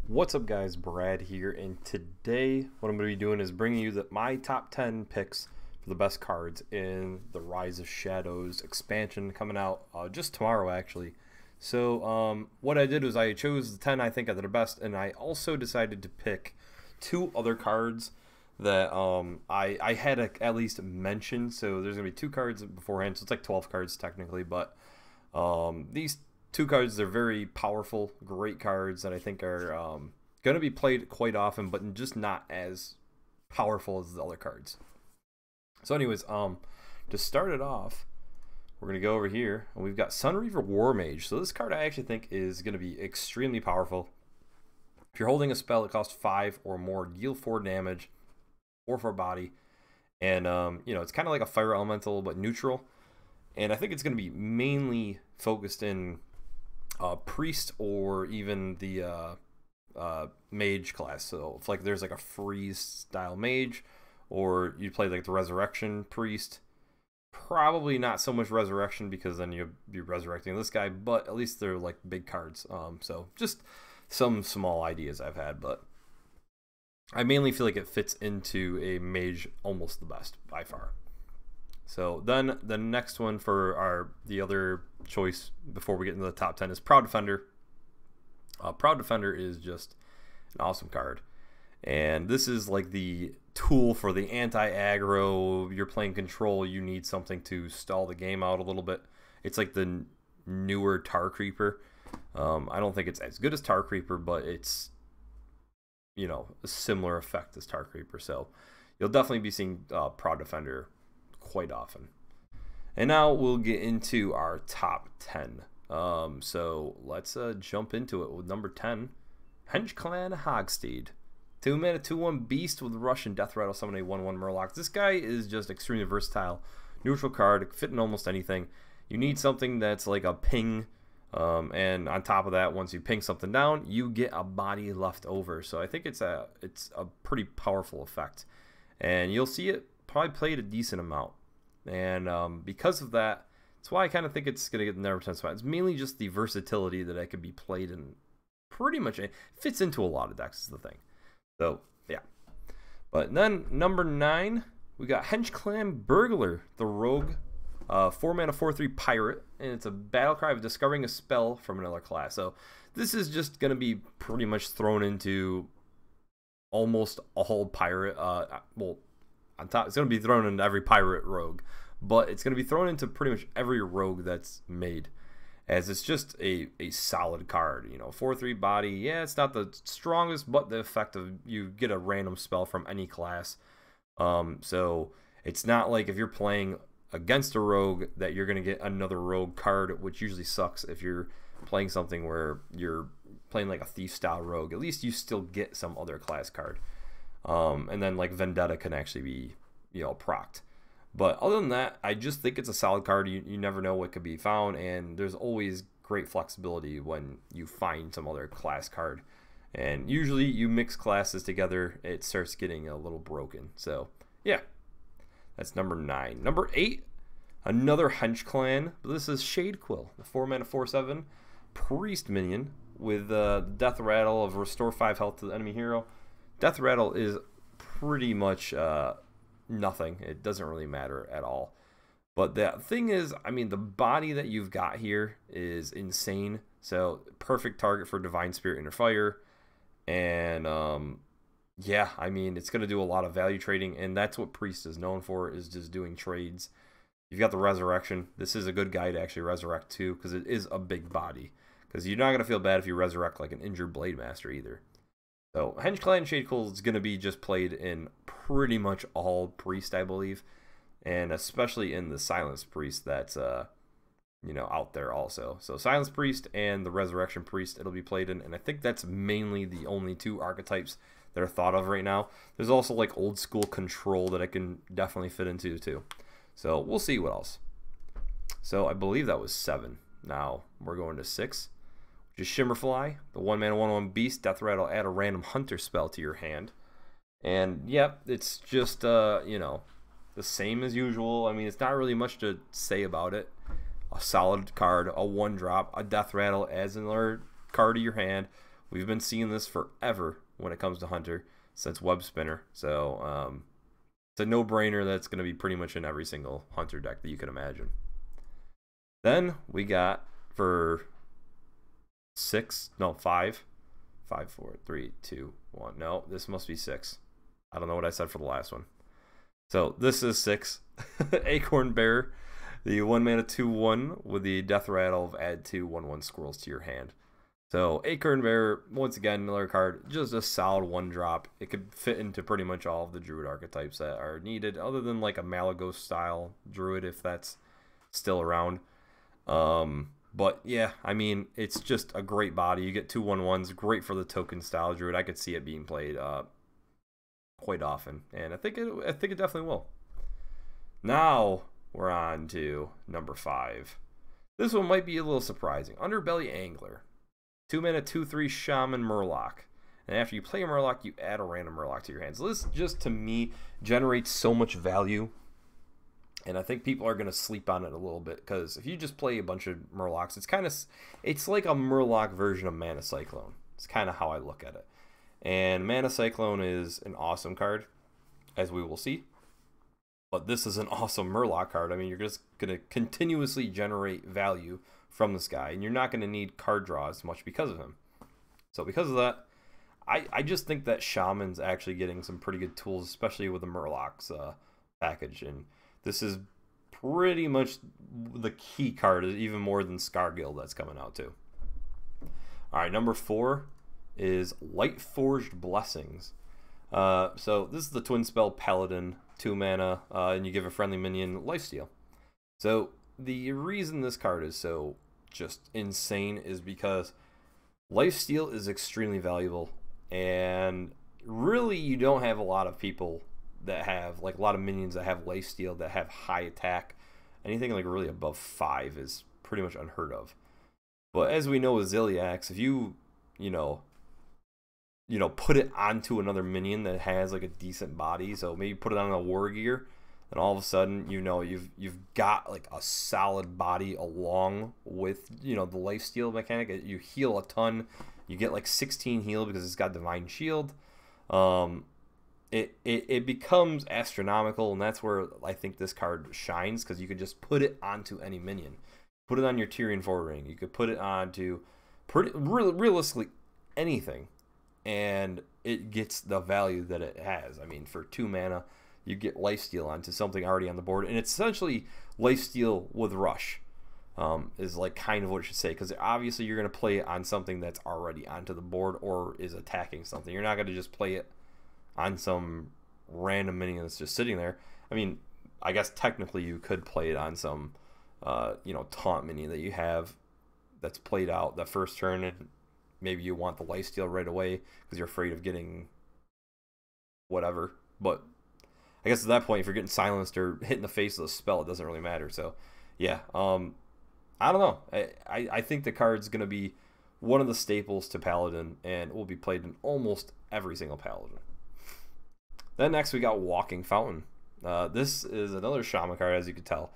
What's up, guys? Brad here, and today what I'm going to be doing is bringing you my top 10 picks for the best cards in the Rise of Shadows expansion coming out just tomorrow, actually. So what I did was I chose the 10 I think are the best, and I also decided to pick two other cards that I had at least mentioned. So there's going to be two cards beforehand, so it's like 12 cards technically, but these two cards, they're very powerful, great cards that I think are going to be played quite often, but just not as powerful as the other cards. So anyways, to start it off, we're going to go over here, and we've got Sunreaver War Mage. So this card I actually think is going to be extremely powerful. If you're holding a spell, it costs 5 or more, deal 4 damage, 4 body, and you know, it's kind of like a fire elemental, but neutral. And I think it's going to be mainly focused in priest or even the mage class. So if like there's like a freeze style mage, or you play like the resurrection priest, probably not so much resurrection because then you'll be resurrecting this guy, but at least they're like big cards. So just some small ideas I've had, but I mainly feel like it fits into a mage almost the best by far. So then the next one for the other choice before we get into the top 10 is Proud Defender. Proud Defender is just an awesome card. And this is like the tool for the anti-aggro. You're playing control, you need something to stall the game out a little bit. It's like the newer Tar Creeper. I don't think it's as good as Tar Creeper, but it's, you know, a similar effect as Tar Creeper. So you'll definitely be seeing Proud Defender quite often. And now we'll get into our top 10. So let's jump into it with number 10, Henchclan Hogsteed. 2 mana, 2/1 beast with Rush and Death Rattle, summon a 1/1 Murloc. This guy is just extremely versatile. Neutral card, fit in almost anything. You need something that's like a ping, and on top of that, once you ping something down, you get a body left over. So I think it's a pretty powerful effect, and you'll see it probably played a decent amount. And because of that, that's why I kind of think it's going to get the number 10 spot. It's mainly just the versatility that it could be played in pretty much. It fits into a lot of decks is the thing. So, yeah. But then, number 9, we got Henchclan Burglar, the rogue. 4 mana, 4/3 pirate. And it's a battle cry of discovering a spell from another class. So, this is just going to be pretty much thrown into almost all pirate. Well, on top, it's going to be thrown into every pirate rogue. But it's going to be thrown into pretty much every rogue that's made, as it's just a solid card. You know, 4/3 body, yeah, it's not the strongest, but the effect of you get a random spell from any class. So it's not like if you're playing against a rogue that you're going to get another rogue card, which usually sucks if you're playing something where you're playing like a thief style rogue. At least you still get some other class card. And then like Vendetta can actually be, you know, procced. But other than that, I just think it's a solid card. You never know what could be found, and there's always great flexibility when you find some other class card. And usually you mix classes together, it starts getting a little broken. So, yeah, that's number 9. Number 8, another Henchclan. This is Shadequill, the 4 mana, 4/7 priest minion with Death Rattle of restore 5 health to the enemy hero. Death Rattle is pretty much nothing. It doesn't really matter at all. But the thing is, I mean, the body that you've got here is insane. So perfect target for Divine Spirit Inner Fire. And yeah, I mean, it's going to do a lot of value trading, and that's what Priest is known for, is just doing trades. You've got the Resurrection. This is a good guy to actually resurrect too, because it is a big body. Because you're not going to feel bad if you resurrect like an injured Blade Master either. So Henchclan Shadequill is going to be just played in pretty much all Priest, I believe, and especially in the Silence Priest that's you know, out there also. So Silence Priest and the Resurrection Priest it'll be played in, and I think that's mainly the only 2 archetypes that are thought of right now. There's also like old school Control that I can definitely fit into too. So we'll see what else. So I believe that was 7. Now we're going to 6. Just Shimmerfly, the 1 mana 1/1 beast, Death Rattle, add a random hunter spell to your hand. And yep, it's just you know, the same as usual. I mean, it's not really much to say about it. A solid card, a 1-drop, a Death Rattle adds another card to your hand We've been seeing this forever when it comes to Hunter since Web Spinner. So it's a no-brainer that's going to be pretty much in every single Hunter deck that you can imagine. Then we got for 5, 4, 3, 2, 1. No, this must be 6. I don't know what I said for the last one. So this is 6. Acorn Bear, the 1 mana 2/1 with the Death Rattle of add 2 1/1 squirrels to your hand. So Acorn Bear, once again, another card, just a solid 1-drop. It could fit into pretty much all of the Druid archetypes that are needed, other than like a Malagos style Druid, if that's still around. But yeah, I mean, it's just a great body. You get 2 1/1s, great for the token style Druid. I could see it being played quite often, and I think it definitely will. Now we're on to number 5. This one might be a little surprising. Underbelly Angler. 2 mana 2/3 Shaman Murloc. And after you play a Murloc, you add a random Murloc to your hands. So this just, to me, generates so much value. And I think people are going to sleep on it a little bit, because if you just play a bunch of Murlocs, it's like a Murloc version of Mana Cyclone. It's kind of how I look at it. And Mana Cyclone is an awesome card, as we will see. But this is an awesome Murloc card. I mean, you're just going to continuously generate value from this guy, and you're not going to need card draws much because of him. So because of that, I just think that Shaman's actually getting some pretty good tools, especially with the Murloc's package. And this is pretty much the key card, even more than Scargill that's coming out too. All right, number 4 is Lightforged Blessings. So this is the twin spell Paladin, 2 mana, and you give a friendly minion lifesteal. So the reason this card is so just insane is because lifesteal is extremely valuable, and really you don't have a lot of people that have, like, a lot of minions that have lifesteal that have high attack. Anything like really above 5 is pretty much unheard of. But as we know with Ziliax, if you put it onto another minion that has like a decent body, so maybe put it on a war gear, and all of a sudden you've got like a solid body along with the lifesteal mechanic. You heal a ton. You get like 16 heal because it's got Divine Shield. It becomes astronomical, and that's where I think this card shines, because you could just put it onto any minion. Put it on your Tyrion 4 ring. You could put it onto realistically anything, and it gets the value that it has. I mean, for 2 mana, you get lifesteal onto something already on the board, and it's essentially lifesteal with rush, is like kind of what it should say, because obviously you're going to play it on something that's already onto the board or is attacking something. You're not going to just play it on some random minion that's just sitting there. I mean, I guess technically you could play it on some taunt minion that you have that's played out the first turn, and maybe you want the lifesteal right away because you're afraid of getting whatever. But I guess at that point, if you're getting silenced or hit in the face with a spell, it doesn't really matter. So yeah, I don't know. I think the card's going to be one of the staples to Paladin, and will be played in almost every single Paladin. Then next we got Walking Fountain. This is another Shaman card, as you can tell,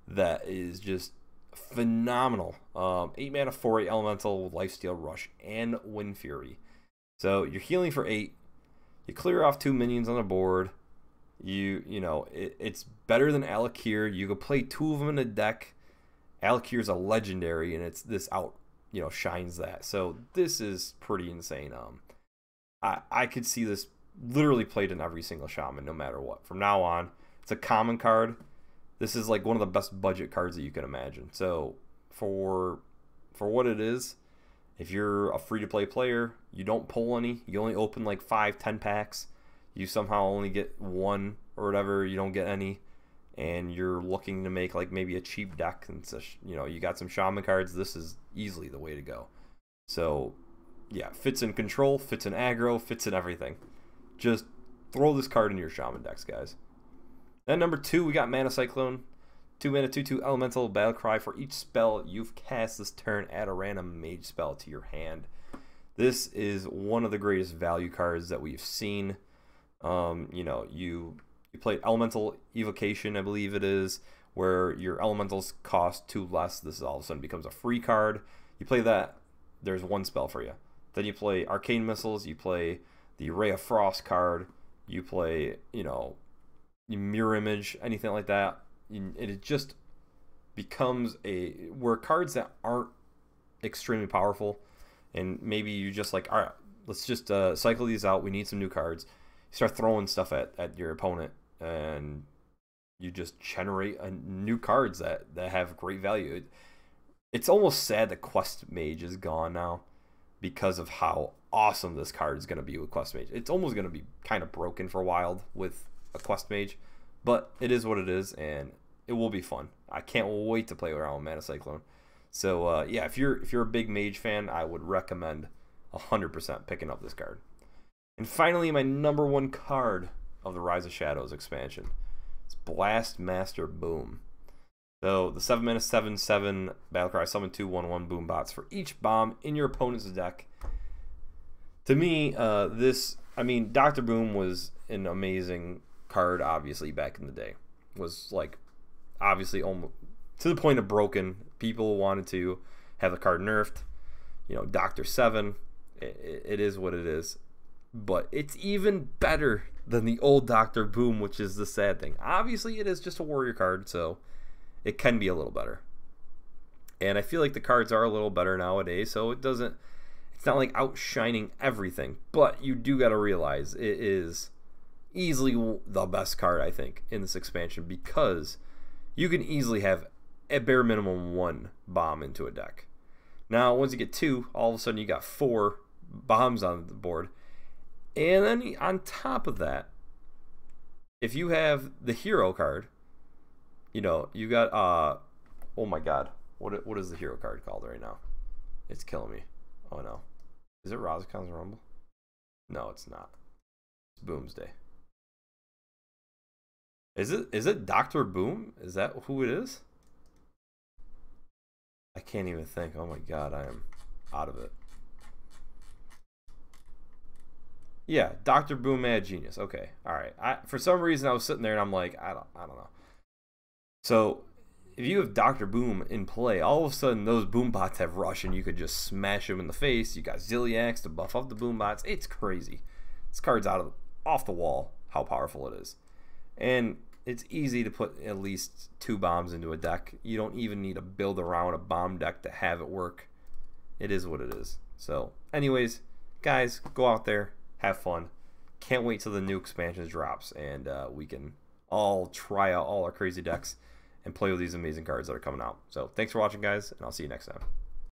that is just phenomenal. 8 mana 4/8 elemental with lifesteal, rush, and Wind Fury. So you're healing for 8. You clear off 2 minions on the board. It's better than Alakir. You could play 2 of them in a deck. Alakir is a legendary, and this shines that. So this is pretty insane. I could see this literally played in every single Shaman, no matter what. From now on, it's a common card. This is like one of the best budget cards that you can imagine. So for what it is, if you're a free-to-play player, you don't pull any. You only open like 5-10 packs. You somehow only get 1 or whatever. You don't get any, and you're looking to make like maybe a cheap deck, and you got some Shaman cards. This is easily the way to go. So yeah, fits in control, fits in aggro, fits in everything. Just throw this card in your Shaman decks, guys. Then number 2, we got Mana Cyclone. 2 mana 2/2 elemental battle cry. For each spell you've cast this turn, add a random mage spell to your hand. This is one of the greatest value cards that we've seen. You played Elemental Evocation, I believe it is, where your elementals cost 2 less. This all of a sudden becomes a free card. You play that, there's 1 spell for you. Then you play Arcane Missiles, you play the Ray of Frost card, you play, you know, Mirror Image, anything like that. It just becomes where cards that aren't extremely powerful, and maybe you just like, all right, let's just cycle these out. We need some new cards. You start throwing stuff at your opponent, and you just generate new cards that have great value. It's almost sad that Quest Mage is gone now because of how awesome this card is going to be with Quest Mage. It's almost going to be kind of broken for Wild with a Quest Mage, but it is what it is, and it will be fun. I can't wait to play around with Mana Cyclone. So yeah, if you're a big Mage fan, I would recommend 100% picking up this card. And finally, my number one card of the Rise of Shadows expansion. It's Blastmaster Boom. So the 7-mana 7/7 Battlecry summon 2 1/1 boom bots for each bomb in your opponent's deck. To me, Dr. Boom was an amazing card, obviously, back in the day. Was like, obviously, almost to the point of broken. People wanted to have the card nerfed. You know, Dr. 7, it is what it is. But it's even better than the old Dr. Boom, which is the sad thing. Obviously, it is just a warrior card, so it can be a little better. And I feel like the cards are a little better nowadays, so it's not like outshining everything. But you do got to realize it is easily the best card, I think, in this expansion, because you can easily have at bare minimum 1 bomb into a deck. Now, once you get 2, all of a sudden you got 4 bombs on the board. And then on top of that, if you have the hero card, you know, you got, oh my god, what is the hero card called right now? It's killing me. Oh no. Is it Razakan's Rumble? No, it's not. It's Boomsday. Is it Dr. Boom? Is that who it is? I can't even think. Oh my god, I am out of it. Yeah, Dr. Boom Mad Genius. Okay, all right. For some reason I was sitting there and I'm like, I don't know. So if you have Dr. Boom in play, all of a sudden those boom bots have rush and you could just smash them in the face. You got Zilliax to buff up the boom bots. It's crazy. This card's off the wall how powerful it is. And it's easy to put at least 2 bombs into a deck. You don't even need to build around a bomb deck to have it work. It is what it is. So anyways, guys, go out there, have fun. Can't wait till the new expansions drops, and we can all try out all our crazy decks and play with these amazing cards that are coming out. So thanks for watching, guys, and I'll see you next time.